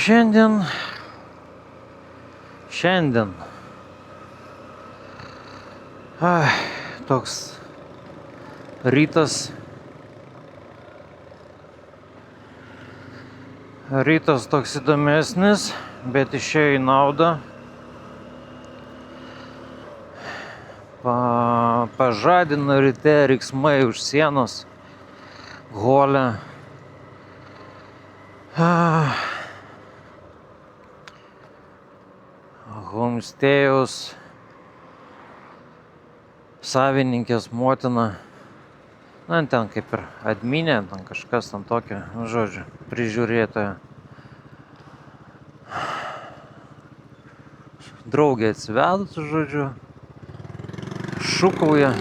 Šiandien toks rytas toks įdomesnis, bet išėjo į naudą. Pažadino ryte riksmai už sienos hole. Homestėjaus savininkės motina, ten kaip ir adminė, ten kažkas ten tokio, žodžiu, prižiūrėtoja. Draugė atsivedus, žodžiu, šūkauja.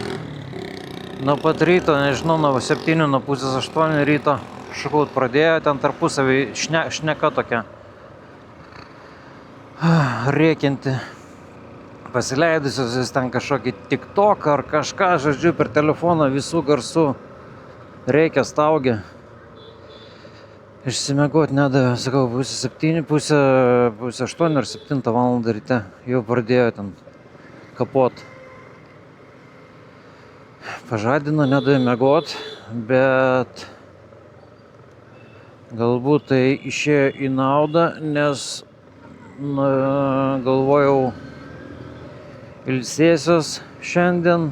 Nuo pat ryto, nežinau, nuo 7, nuo pusės 8 ryto šūkaut pradėjo, ten tarpusavį šneka tokia rėkianti. Pasileidusios jis ten kažkokį TikTok ar kažką, žodžiu, per telefoną visų garsų rėkia, staugia. Išsimiegot nedavė, sakau, pusė 8 ar 7 valandą ryte jau pradėjo ten kapot. Pažadino, nedavė miegot, bet galbūt tai išėjo į naudą, nes galvojau, ilsėsiuos šiandien,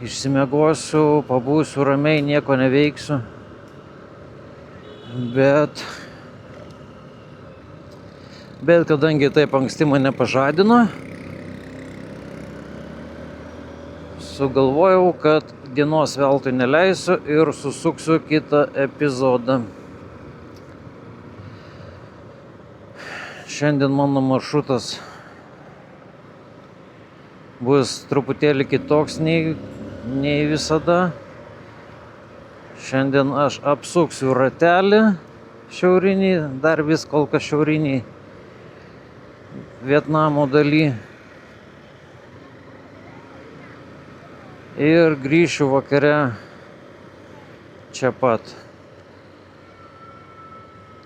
išsimiegosiu, pabūsiu ramiai, nieko neveiksiu, bet kadangi taip anksti mane pažadino, sugalvojau, kad dienos veltui neleisiu ir susuksiu kitą epizodą. Šiandien mano maršrutas bus truputėlį kitoks nei visada. Šiandien aš apsuksiu ratelį šiaurinį, dar vis kol kas šiaurinį Vietnamo daly. Ir grįšiu vakare čia pat.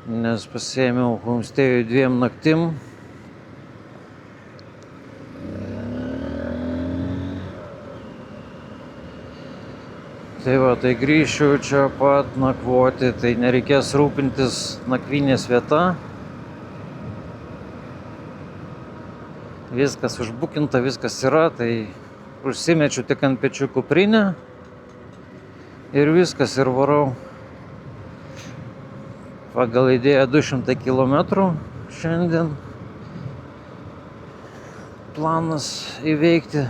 Nes pasiėmiau homestėjui 2 naktim. Tai grįšiu čia pat nakvoti, tai nereikės rūpintis nakvynės vieta. Viskas užbukinta, viskas yra, tai užsimečiu tik ant pečių kuprinę ir viskas, ir varau. Pagal idėją 200 km šiandien planas įveikti.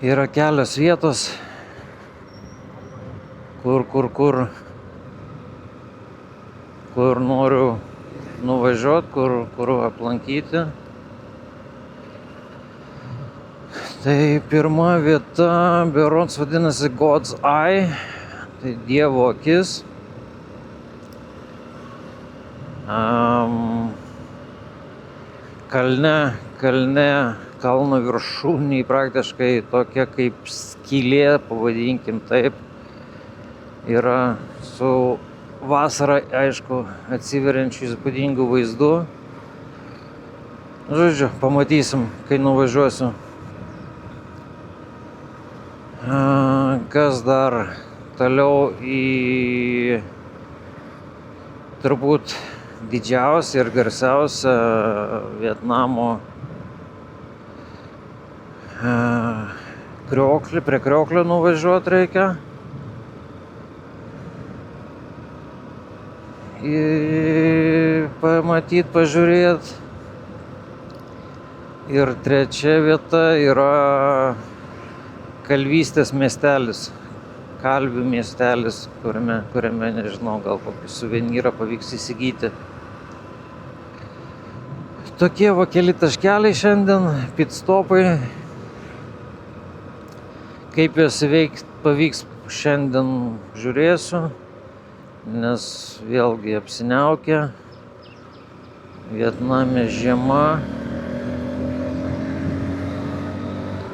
Yra kelios vietos, kur noriu nuvažiuoti, kur aplankyti. Tai pirma vieta, berods vadinasi God's Eye. Tai Dievo akis. Kalno viršūnėj praktiškai tokia kaip skylė, pavadinkim taip, yra su vasarą, aišku, atsiveriančių įspūdingų vaizdų. Žodžiu, pamatysim, kai nuvažiuosiu. Kas dar? Toliau į turbūt didžiausią ir garsiausią Vietnamo krioklį, prie krioklio nuvažiuoti reikia. Pamatyti, pažiūrėti. Ir trečia vieta yra Kalvystės miestelis. Kalvių miestelis, kuriame, nežinau, gal kokį suvenyrą pavyks įsigyti. Tokie va keli taškeliai šiandien, pitstopai. Kaip juos įveikti pavyks šiandien žiūrėsiu, nes vėlgi apsiniaukę. Vietname žiema.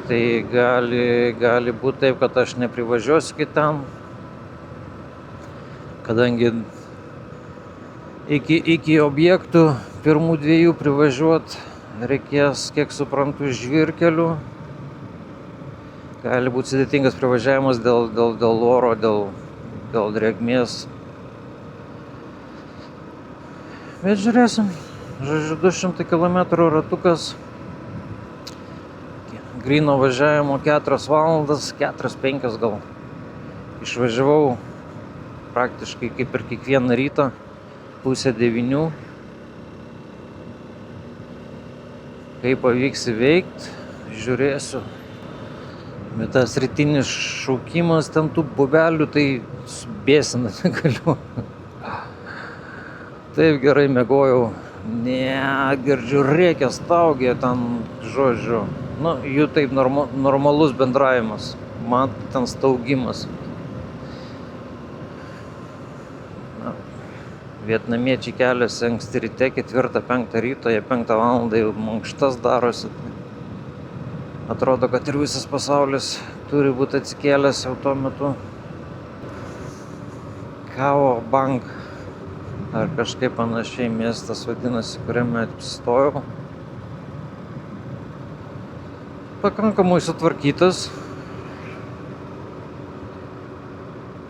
Tai gali būti taip, kad aš neprivažiuosiu iki ten. kadangi iki objektų pirmų dviejų privažiuot reikės, kiek suprantu, iš žvyrkelių. Gali būti sudėtingas privažiavimas dėl oro, dėl drėgmės. Bet žiūrėsim. Žodžiu, 200 km ratukas. Gryno važiavimo 4 valandas, 4-5 gal. Išvažiavau praktiškai kaip ir kiekvieną rytą, 8:30. Kaip pavyks įveikti, žiūrėsiu. Bet tas rytinis šaukimas ten tų bubelių, tai subėsina negaliu. Taip gerai miegojau. Ne, girdžiu, rėkia, staugia ten, žodžiu. Nu, jų taip normalus bendravimas. Man ten staugimas. Na, vietnamiečiai keliasi anksti ryte, 4-5 ryto, jie 5 valandą jau mankštas darosi. Atrodo, kad ir visas pasaulis turi būti atsikėlęs jau tuo metu. Kao Bank. Ar kažkaip panašiai miestas vadinasi, kuriame apsistojau. Pakankamai sutvarkytas.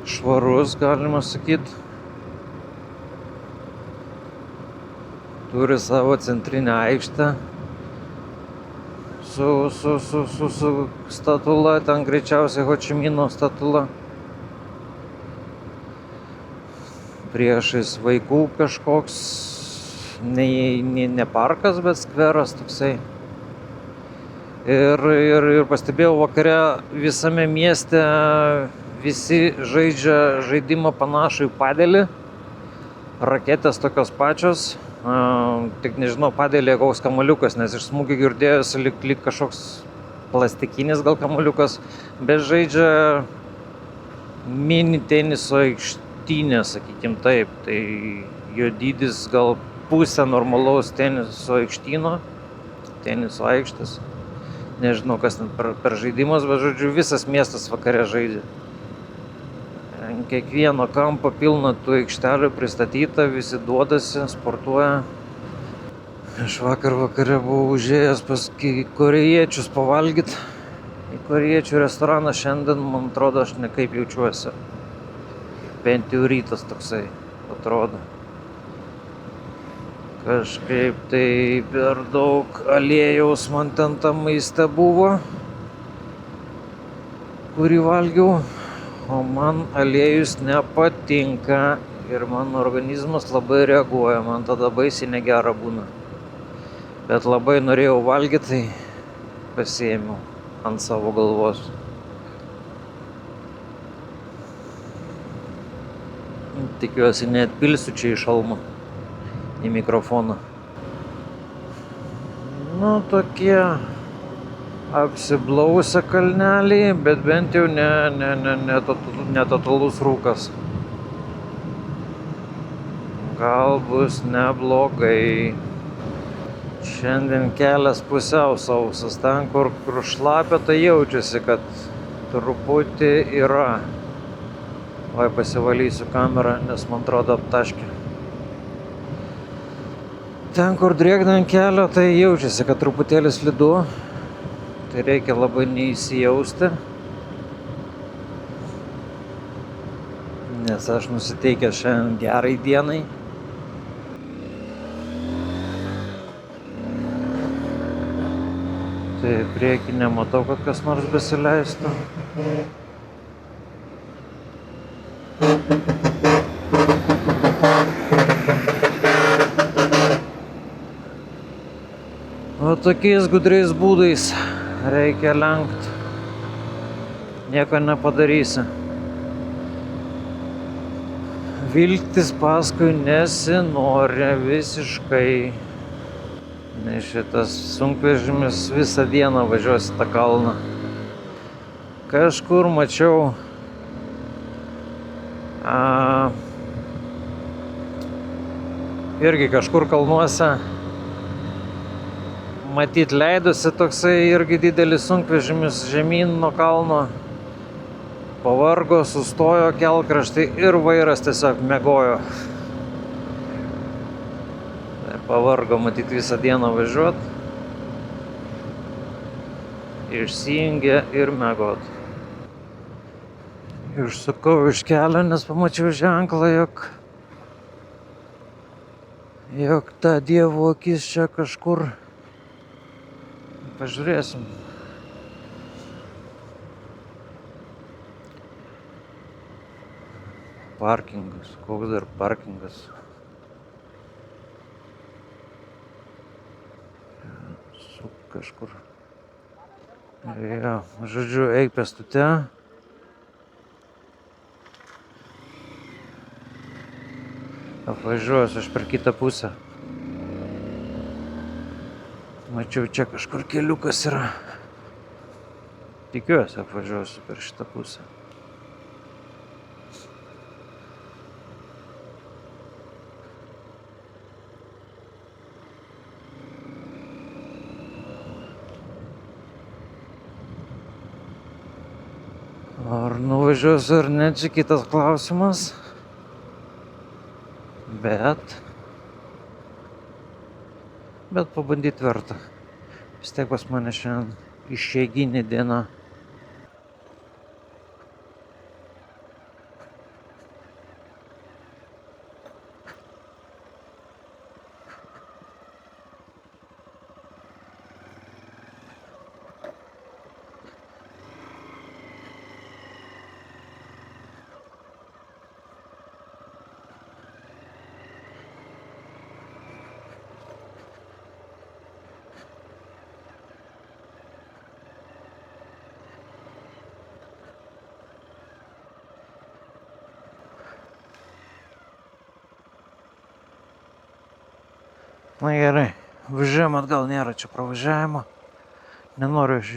Švarus, galima sakyti. Turi savo centrinę aikštę. Su statula, ten greičiausiai Ho Či Mino statula. Priešais vaikų kažkoks, ne parkas, bet skveras toksai. Ir pastebėjau vakare visame mieste visi žaidžia žaidimą panašų į padelį. Raketės tokios pačios, tik nežinau, padelė koks kamuoliukas, nes iš smūgių girdėjosi lyg kažkoks plastikinis gal kamuoliukas, bet žaidžia mini teniso aikštė. Sakykim taip, tai jo dydis gal pusė normalaus teniso aikštyno, teniso aikštės. Nežinau, kas ten per žaidimas, bet žodžiu, visas miestas vakare žaidžia. Kiekvieno kampo pilna tų aikštelių pristatyta, visi duodasi, sportuoja. Aš vakare buvau užėjęs pas korėjiečius pavalgyti. Į korėjiečių restoraną šiandien, man atrodo, aš nekaip jaučiuosi. Bent jau rytas toksai atrodo. Kažkaip tai per daug aliejaus man ten tam maiste buvo, kurį valgiau, o man aliejus nepatinka ir mano organizmas labai reaguoja, man tada baisiai negera būna. Bet labai norėjau valgyti, tai pasiėmiau ant savo galvos. Tikiuosi neatpilsiu čia į šalmą, į mikrofoną. Nu, tokie apsiblausę kalneliai, bet bent jau ne totalus rūkas. Gal bus neblogai. Šiandien kelias pusiau sausas, ten kur šlapia, tai jaučiasi, kad truputį yra. Oi, pasivalysiu kamerą, nes man atrodo aptaškė. Ten, kur drėgna ant kelio, tai jaučiasi, kad truputėlį slidu. Tai reikia labai neįsijausti. Nes aš nusiteikęs šiandien gerai dienai. Tai priekį nematau, kad kas nors besileistų. O tokiais gudriais būdais reikia lenkt. Nieko nepadarysi. Vilktis paskui nesinori visiškai. Nes šitas sunkvežimis visą dieną važiuosi tą kalną. Kažkur mačiau irgi kažkur kalnuose matyt leidosi toksai irgi didelis sunkvežimis žemyn nuo kalno. pavargo, sustojo kelkraštį ir vairas tiesiog miegojo. Pavargo matyt visą dieną važiuot. Išsijungė ir miegot. Išsukau iš kelio, nes pamačiau ženklą, jog ta Dievo akis čia kažkur. Pažiūrėsim. Parkingas. Koks dar parkingas? Kažkur. Jo, žodžiu, eik pėstute. Apvažiuosiu aš per kitą pusę. Mačiau, čia kažkur keliukas yra. Tikiuosi, apvažiuosiu per šitą pusę. Ar nuvažiuosiu ar ne, čia kitas klausimas. Bet pabandyti verta. Vis tiek pas mane šiandien išeiginė diena. Na gerai, važiuojam atgal, nėra čia pravažiavimo. Nenoriu aš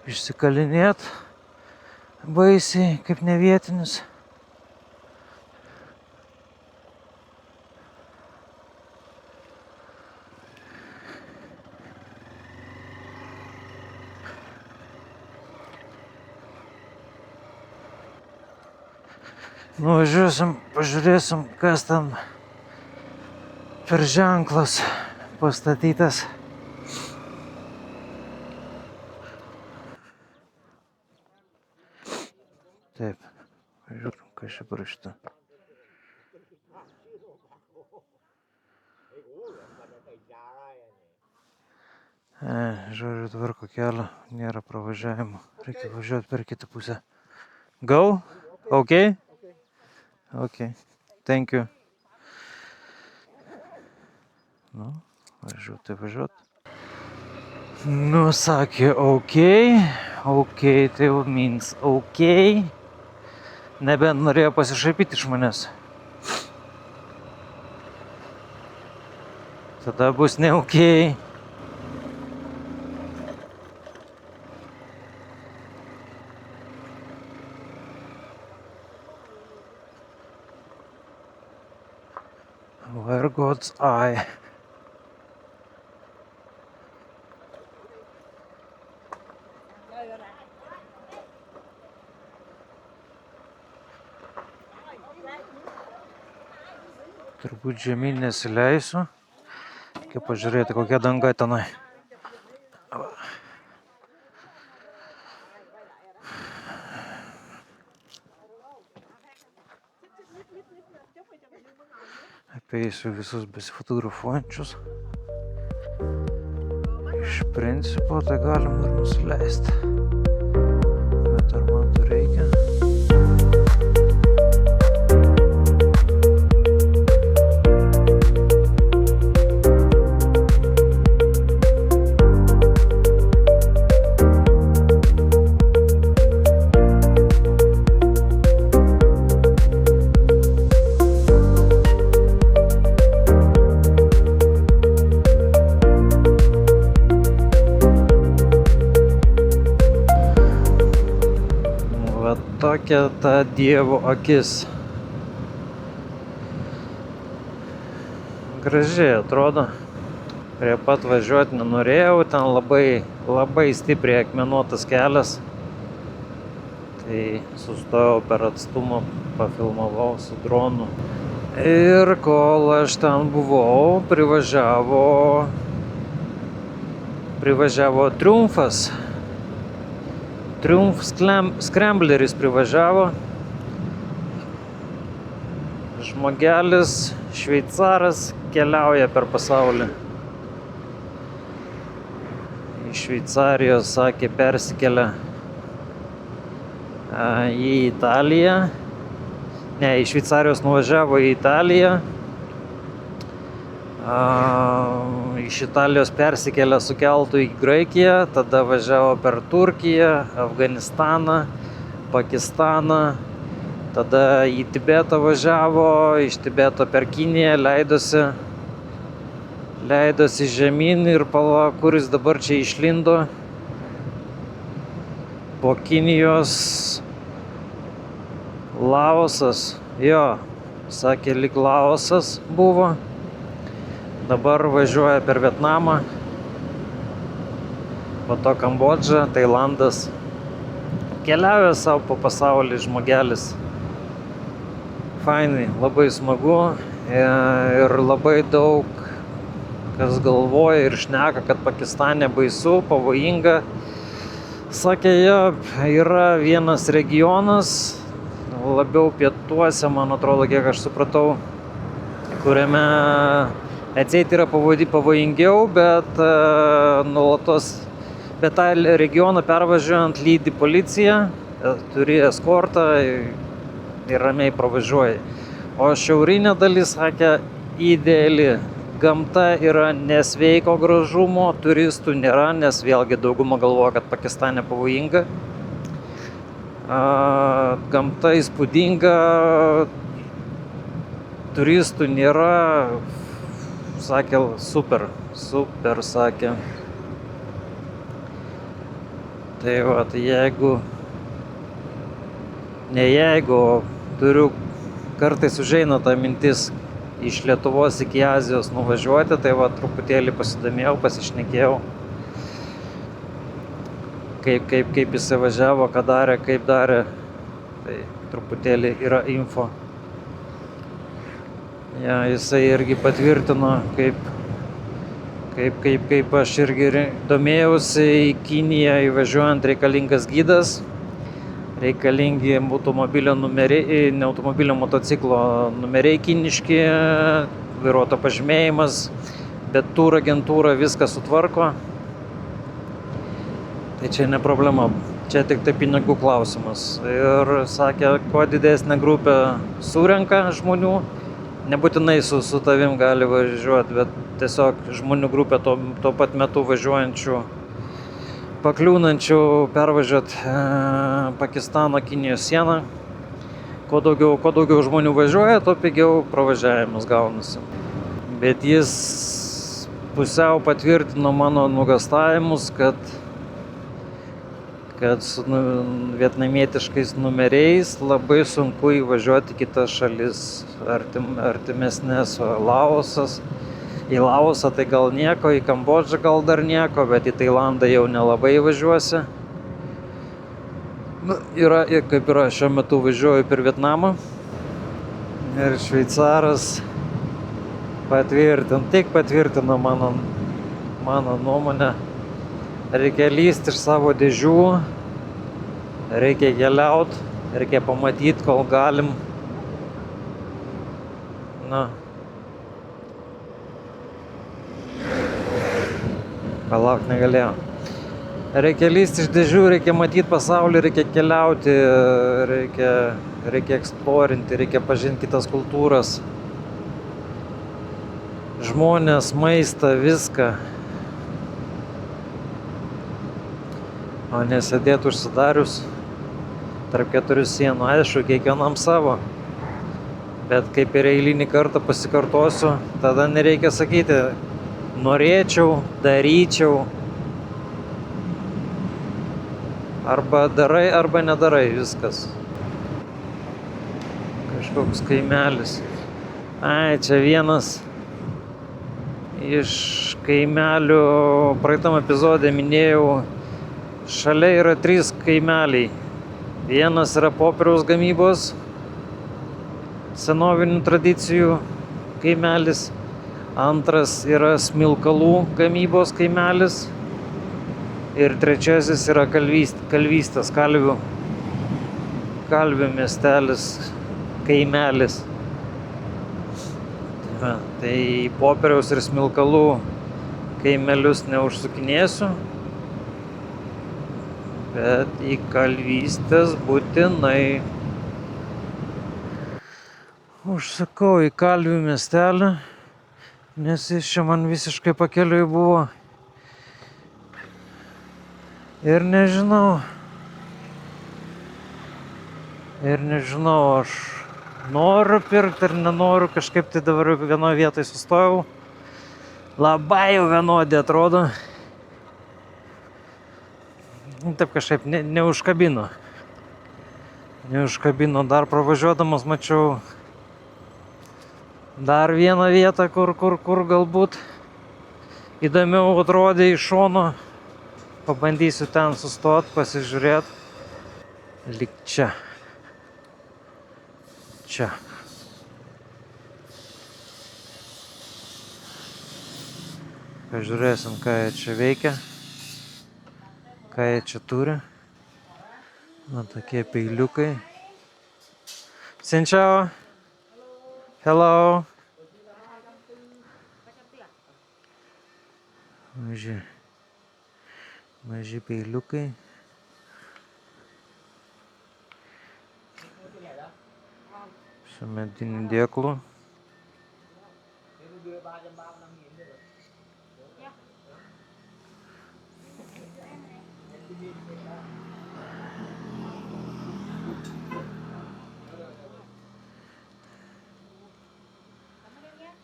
išsikalinėt baisiai, kaip nevietinis. Nuvažiuosim, pažiūrėsim, kas ten per ženklas pastatytas. Taip, žiūrim, kas čia parašyta. Žodžiu, tvarko kelio, nėra pravažiavimo. Reikia važiuoti per kitą pusę. Go? Okay? Okay. Thank you. Nu, važiuot. Nu, sakė, okay, tai means okay. Nebent norėjo pasišaipyti iš manęs. Tada bus ne okay. Where God's eye. Turbūt žemyn nesileisiu. Reikia pažiūrėti, kokia danga tenai. Apeisiu visus besifotografuojančius. Iš principo tai galima ir nusileisti. Bet ar man to reikia? Tokia ta Dievo akis. Gražiai atrodo. Prie pat važiuoti nenorėjau, ten labai stipriai akmenuotas kelias. Tai sustojau per atstumą, pafilmavau su dronu. Ir kol aš ten buvau, privažiavo Triumfas. Triumf Scrambleris privažiavo. Žmogelis, šveicaras, keliauja per pasaulį. Iš Šveicarijos, sakė, persikelia į Italiją. Ne, iš Šveicarijos nuvažiavo į Italiją. Iš Italijos persikėlė su keltu į Graikiją, tada važiavo per Turkiją, Afganistaną, Pakistaną, tada į Tibetą važiavo, iš Tibeto per Kiniją leidosi žemyn ir pala, kuris dabar čia išlindo. Po Kinijos Laosas, jo, sakė, lyg Laosas buvo. Dabar važiuoja per Vietnamą, po to Kambodža, Tailandas. Keliauja savo po pasaulį žmogelis. Fainai, labai smagu ir labai daug kas galvoja ir šneka, kad Pakistane baisu, pavojinga. Sakė, yra vienas regionas, labiau pietuose, man atrodo, kiek aš supratau, kuriame atseit yra pavojingiau, bet bet tą regioną pervažiuojant lydi policija, turi eskortą ir ramiai pravažiuoji. O šiaurinė dalis, sakė, ideali. Gamta yra nesveiko gražumo, turistų nėra, nes vėlgi dauguma galvoja, kad Pakistane pavojinga. Gamta įspūdinga, turistų nėra. Sakė, super, sakė. Tai va, jeigu turiu, kartais užeina ta mintis iš Lietuvos iki Azijos nuvažiuoti, tai va, truputėlį pasidomėjau, pasišnekėjau, kaip jisai važiavo, ką darė, kaip darė, tai truputėlį yra info. Ja, jisai irgi patvirtino, kaip aš irgi domėjausi, į Kiniją įvažiuojant reikalingas gidas, reikalingi automobilio numeriai, ne automobilio, motociklo numeriai kiniški, vairuotojo pažymėjimas, bet turų agentūra viską sutvarko. Tai čia ne problema, čia tik tai pinigų klausimas. Ir sakė, kuo didesnė grupė surenka žmonių, nebūtinai su tavim gali važiuoti, bet tiesiog žmonių grupė tuo pat metu važiuojančių, pakliūnančių pervažiuoti Pakistano, Kinijos sieną. Kuo daugiau žmonių važiuoja, tuo pigiau pravažiavimas gaunasi. Bet jis pusiau patvirtino mano nuogąstavimus, kad su vietnamietiškais numeriais labai sunku įvažiuoti į kitas šalis artimesnės. Į Laosą tai gal nieko, į Kambodžą gal dar nieko, bet į Tailandą jau nelabai važiuosi. Kaip yra, šiuo metu važiuoju per Vietnamą ir šveicaras patvirtino mano nuomonę. Reikia lysti iš savo dėžių, reikia keliaut, reikia pamatyti, kol galim. Palauk, negalėjau. Reikia lysti iš dėžių, reikia matyti pasaulį, reikia keliauti, reikia eksplorinti, reikia pažinti kitas kultūras, žmonės, maistą, viską. O nesėdėti užsidarius tarp keturių sienų, aišku, kiekvienam savo. Bet kaip ir eilinį kartą pasikartosiu, tada nereikia sakyti, norėčiau, daryčiau. Arba darai, arba nedarai, viskas. Kažkoks kaimelis. Čia vienas iš kaimelių, praeitam epizode minėjau, šalia yra 3 kaimeliai Vienas yra popieriaus gamybos, senovinių tradicijų kaimelis. Antras yra smilkalų gamybos kaimelis. Ir trečiasis yra kalvystės, kalvių miestelis, kaimelis. Tai popieriaus ir smilkalų kaimelius neužsukinėsiu, bet į kalvystės būtinai. Užsakau į kalvių miestelį, nes jis čia man visiškai pakeliui buvo. Ir nežinau, aš noriu pirkti ar nenoriu, kažkaip tai dabar vienoje vietoje sustojau. Labai jau vienodi atrodo. Taip kažkaip neužkabino. Dar pravažiuodamas mačiau dar vieną vietą, kur galbūt įdomiau atrodė iš šono. Pabandysiu ten sustot, pasižiūrėti. Lyg čia. Pažiūrėsim, ką jie čia veikia. Ką jie čia turi. Na, tokie peiliukai. Ciao. Hello. Maži peiliukai. Su mediniu dėklu.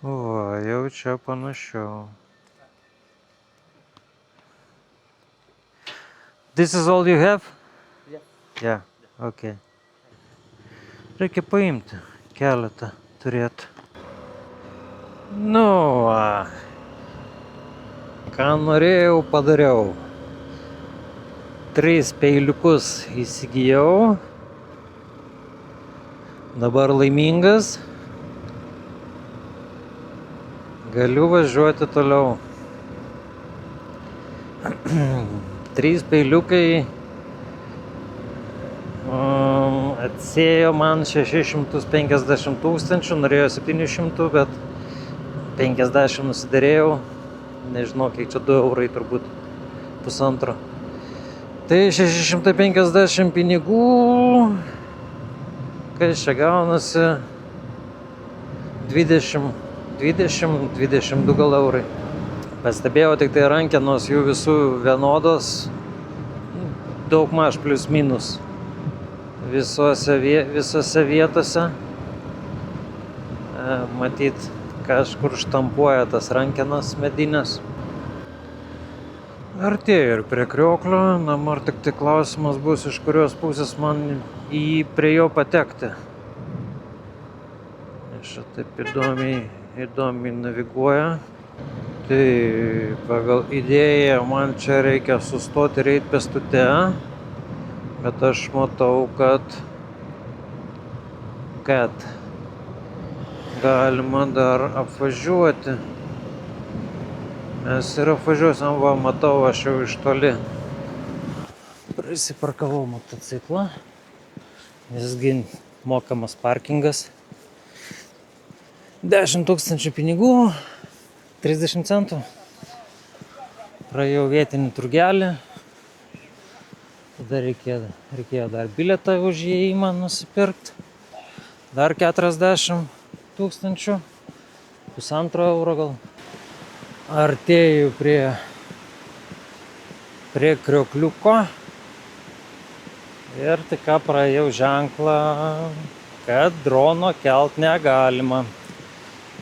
O, jau čia panašiau. This is all you have? Yeah, okay. Reikia paimti keletą, turėti. Nu, va. Ką norėjau, padariau. 3 peiliukus įsigijau. Dabar laimingas. Galiu važiuoti toliau. 3 peiliukai atsėjo man 650 tūkstančių, norėjo 700, bet 50 nusiderėjau. Nežinau, kiek čia 2 eurai turbūt, pusantro. Tai 650 pinigų, kas čia gaunasi 22 gal eurai. Pastebėjau tik tai rankenos jų visų vienodos, daugmaž plius minus visose vietose. Matyt, kažkur štampuoja tas rankenas medinės. Artėju ir prie krioklio, dabar tik tai klausimas bus, iš kurios pusės man prie jo patekti. Aš taip įdomiai naviguoja. Tai pagal idėją man čia reikia sustoti ir eiti pėstute, bet aš matau, kad galima dar apvažiuoti. Mes ir apvažiuosim, va, matau, aš jau iš toli. Prisiparkavau motociklą, visgi mokamas parkingas. 10 000 pinigų. 30 centų. Praėjau vietinį turgelį. Tada reikėjo dar bilietą už įėjimą nusipirkti. Dar 40 000. Pusantro euro gal. Artėju prie kriokliuko. Ir tik ką praėjau ženklą, kad drono kelt negalima.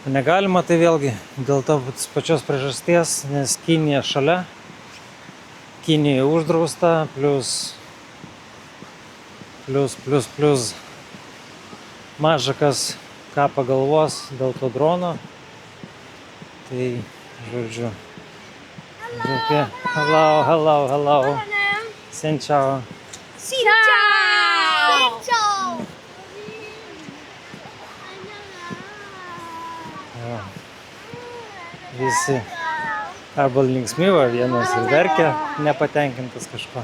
Negalima tai vėlgi dėl to pačios priežasties, nes Kinija šalia. Kinija uždrausta, plus maža kas ką pagalvos dėl to drono. Tai, žodžiu. Hello. Xin chào. O, visi arba linksmi, va, vienas ir verkia, nepatenkintas kažko.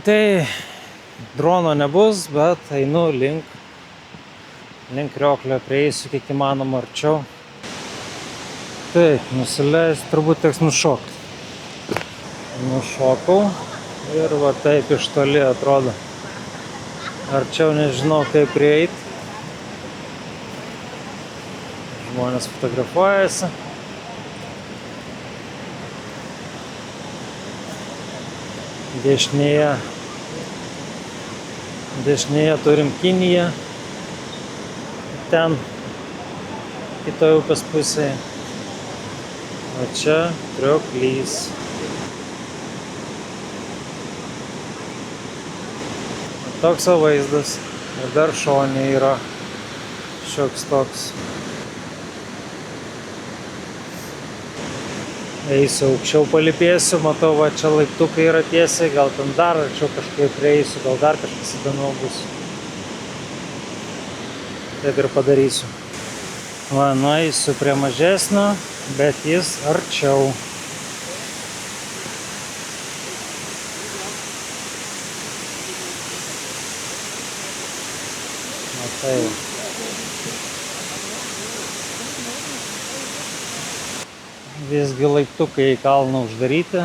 Tai drono nebus, bet einu link krioklio, prieisiu kiek įmanoma arčiau. Taip, nusileis, turbūt teks nušokti. Nušokau ir va taip iš toli atrodo. Arčiau nežinau kaip prieiti. Žmonės fotografuojasi. Dešinėje turim Kiniją. Ten kitoje upės pusėje. O čia krioklys. Toks vaizdas. Ir dar šone yra šioks toks. Eisiu aukščiau palipėsiu, matau, va čia laiptukai yra tiesiai, gal ten dar arčiau kažkaip prieisiu, gal dar kažkas įdomiau bus. Taip ir padarysiu. Va, nueisiu prie mažesnio, bet jis arčiau. Matai. Visgi laiptukai į kalną uždaryti.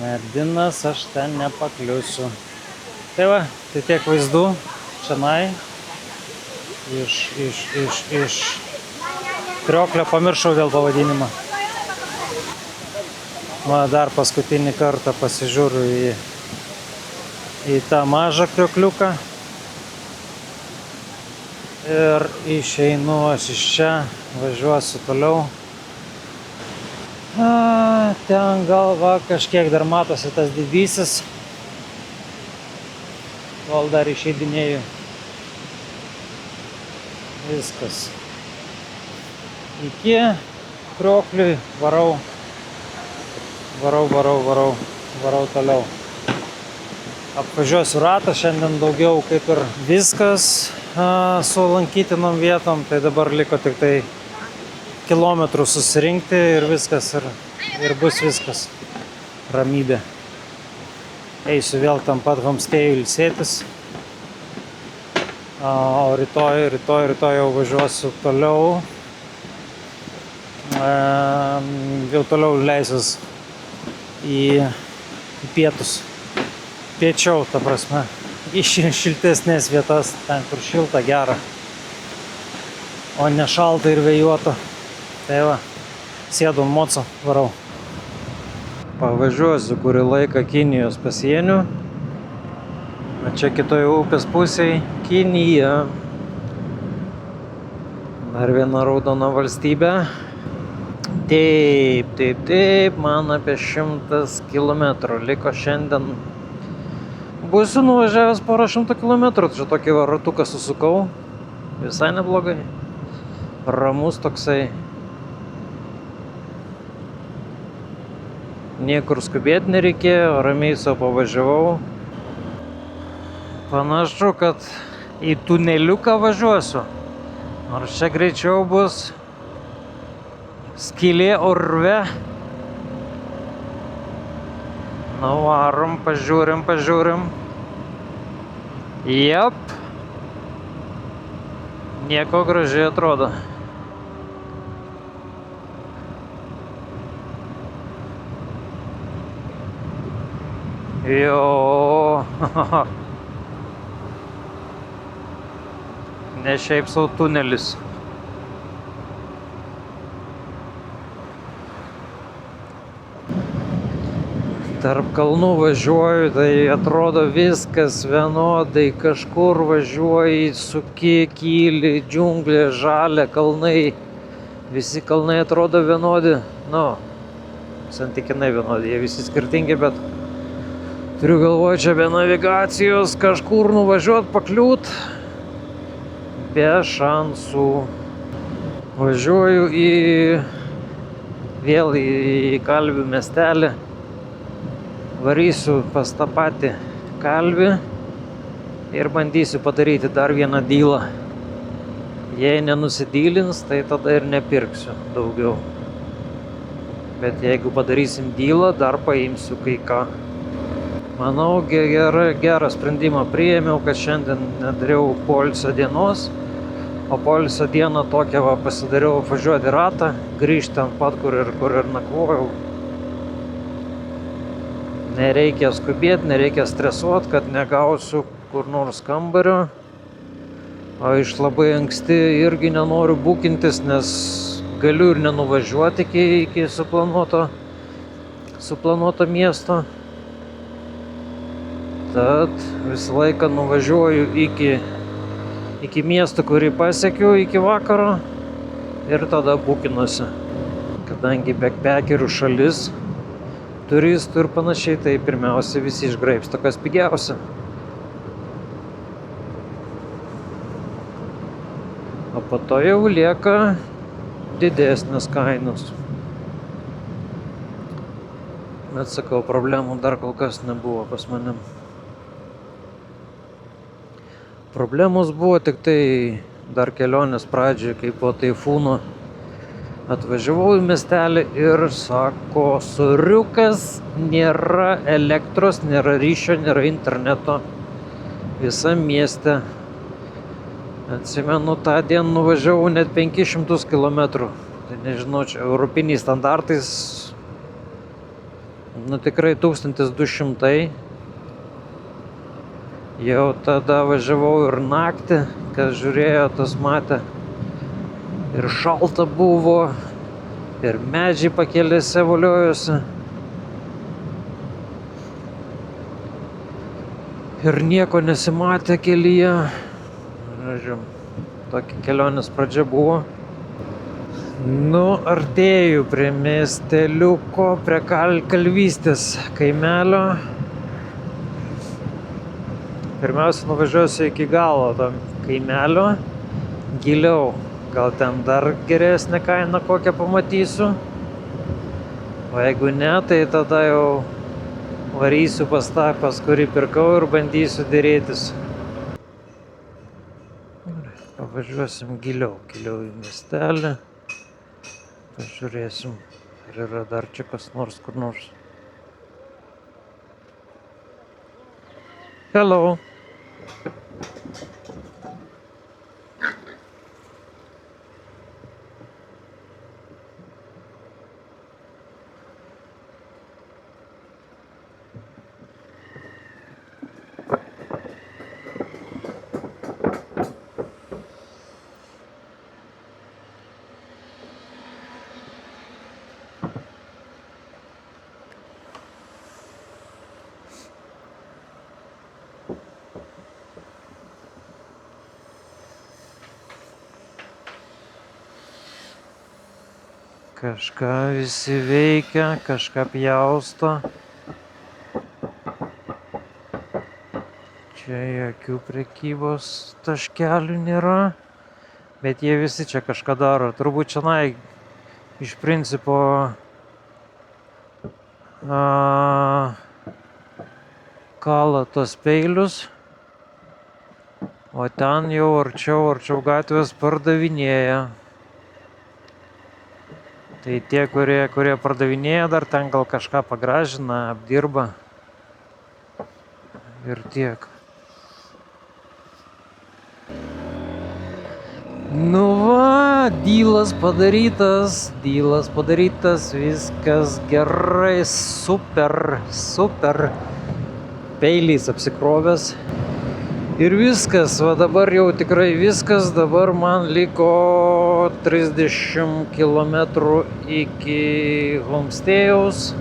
Merdinas, aš ten nepakliusiu. Tai va, tai tiek vaizdų čionai. Iš krioklio pamiršau vėl pavadinimą. Va, dar paskutinį kartą pasižiūriu į tą mažą kriokliuką. Ir išeinu aš iš čia, važiuosiu toliau. Ten gal va kažkiek dar matosi tas didysis, kol dar išeidinėju. Viskas. Iki kriokliui varau toliau. Apvažiuosiu ratą, šiandien daugiau kaip ir viskas su lankytinom vietom, tai dabar liko tik tai kilometrų susirinkti ir viskas, ir bus viskas. Ramybė. Eisiu vėl tam pat homestėjui ilsėtis. O rytoj jau važiuosiu toliau. Jau toliau leisiuos į pietus. Piečiau, ta prasme. Į šiltesnės vietas, ten kur šilta, gera. O ne šalta ir vėjuota. Tai va, sėdu ant moco, varau. Pavažiuosiu kurį laiką Kinijos pasieniu. O čia kitoje upės pusėje Kinija. Dar viena raudona valstybė. Taip, man apie 100 kilometrų liko šiandien. Būsiu nuvažiavęs porą 100 kilometrų, čia tokį ratuką susukau. Visai neblogai. Ramus toksai. Niekur skubėti nereikėjo, ramiai savo pavažiavau. Panašu, kad į tuneliuką važiuosiu. Nors čia greičiau bus skylė urve. Na, varom, pažiūrim. Jep. Nieko gražiai atrodo. Jo. Ne šiaip sau tunelis. Tarp kalnų važiuoju, tai atrodo viskas vienodai. Kažkur važiuoji, suki, kyli, džiunglė, žalia, kalnai. Visi kalnai atrodo vienodi. Nu, santykinai vienodi, jie visi skirtingi, bet turiu galvoje čia be navigacijos kažkur nuvažiuot, pakliūt. Be šansų. Važiuoju vėl į Kalvių miestelį. Varysiu pas tą patį Kalvį ir bandysiu padaryti dar vieną dylą. Jei nenusidylins, tai tada ir nepirksiu daugiau. Bet jeigu padarysim dylą, dar paimsiu kai ką. Manau, gerą sprendimą priėmiau, kad šiandien nedariau poilsio dienos, o poilsio dieną tokią pasidariau važiuoti ratą, grįžti ant pat, kur ir nakvojau. Nereikia skubėti, nereikia stresuoti, kad negausiu kur nors kambario. O iš labai anksti irgi nenoriu bukintis, nes galiu ir nenuvažiuoti iki suplanuoto miesto. Tad visą laiką nuvažiuoju iki miesto, kurį pasiekiu iki vakaro ir tada bukinuosi. Kadangi backpackerių šalis, turistų ir panašiai, tai pirmiausia visi išgraibsto, kas pigiausia. O po to jau lieka didesnės kainos. Bet sakau, problemų dar kol kas nebuvo pas manim. Problemos buvo tik tai dar kelionės pradžioje, kai po taifūno atvažiavau į miestelį ir sako, soriukas, nėra elektros, nėra ryšio, nėra interneto visam mieste. Atsimenu, tą dieną nuvažiavau net 500 km. Tai nežinau, čia europiniais standartais, tikrai 1200. Jau tada važiavau ir naktį, kas žiūrėjo, tas matė. Ir šalta buvo, ir medžiai pakelėse voliojosi. Ir nieko nesimatė kelyje. Tokia kelionės pradžia buvo. Artėju prie miesteliuko, prie Kalvystės kaimelio. Pirmiausia, nuvažiuosiu iki galo tam kaimelio, giliau. Gal ten dar geresnę kainą kokią pamatysiu. O jeigu ne, tai tada jau varysiu pas kurį pirkau ir bandysiu dėrėtis. Pavažiuosim giliau į miestelį. Pažiūrėsim, ar yra dar čia kas nors kur nors. Hello. Kažką visi veikia, kažką pjausto. Čia jokių prekybos taškelių nėra, bet jie visi čia kažką daro. Turbūt čionai iš principo kala tos peilius, o ten jau arčiau gatvės pardavinėja. Tai tie, kurie pardavinėja, dar ten gal kažką pagražina, apdirba ir tiek. Dylas padarytas, viskas gerai, super. Peiliais apsikrovęs. Ir viskas, va dabar jau tikrai viskas, dabar man liko 30 km iki homestėjaus.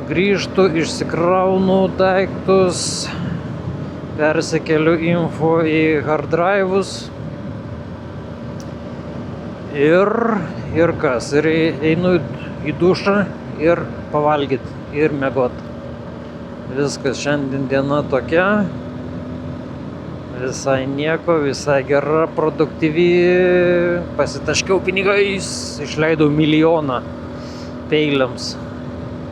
Grįžtu, išsikraunu daiktus, persikeliu info į hard drive'us ir kas, ir einu į dušą ir pavalgyt ir miegot. Viskas, šiandien diena tokia, visai nieko, visai gera, produktyvi, pasitaškiau pinigais, išleidau 1 milijoną peiliams.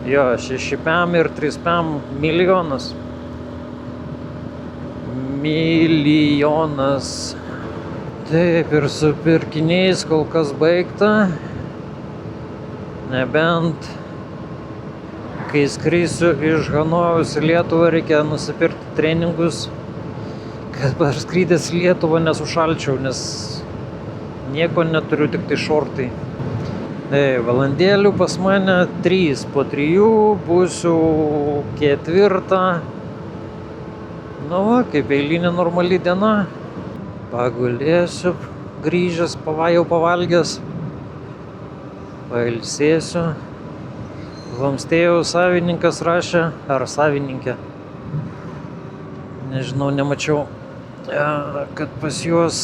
Jo, 6 pem ir 3 pem milijonas. milijonas. Taip, ir su pirkiniais kol kas baigta. Nebent kai skrisiu iš Hanojaus į Lietuvą, reikia nusipirkti treningus, kad parskridęs į Lietuvą nesušalčiau, nes nieko neturiu, tik tai šortai. Valandėlių pas mane 3, po 3 būsiu 4. Nu va, kaip eilinė normali diena. Pagulėsiu, grįžęs, jau pavalgęs. Pailsėsiu. Homstėjaus savininkas rašė, ar savininkė, nežinau, nemačiau, kad pas juos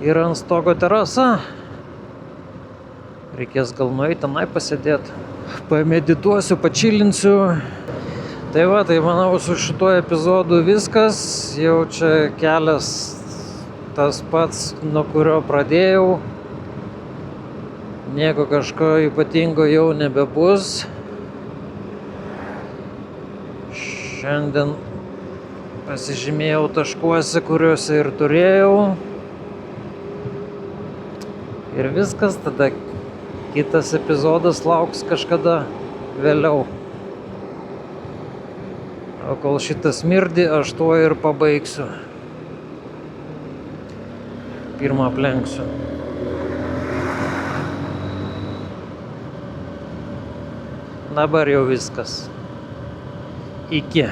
yra ant stogo terasa. Reikės gal nueiti tenai pasėdėti. Pamedituosiu, pačilinsiu. Tai va, tai manau su šituo epizodu viskas. Jau čia kelias tas pats, nuo kurio pradėjau. Nieko kažko ypatingo jau nebebus. Šiandien pasižymėjau taškuose, kuriuose ir turėjau. Ir viskas, tada kitas epizodas lauks kažkada vėliau. O kol šitas smirdi, aš tuo ir pabaigsiu. Pirmą aplenksiu. Dabar jau viskas. Iki.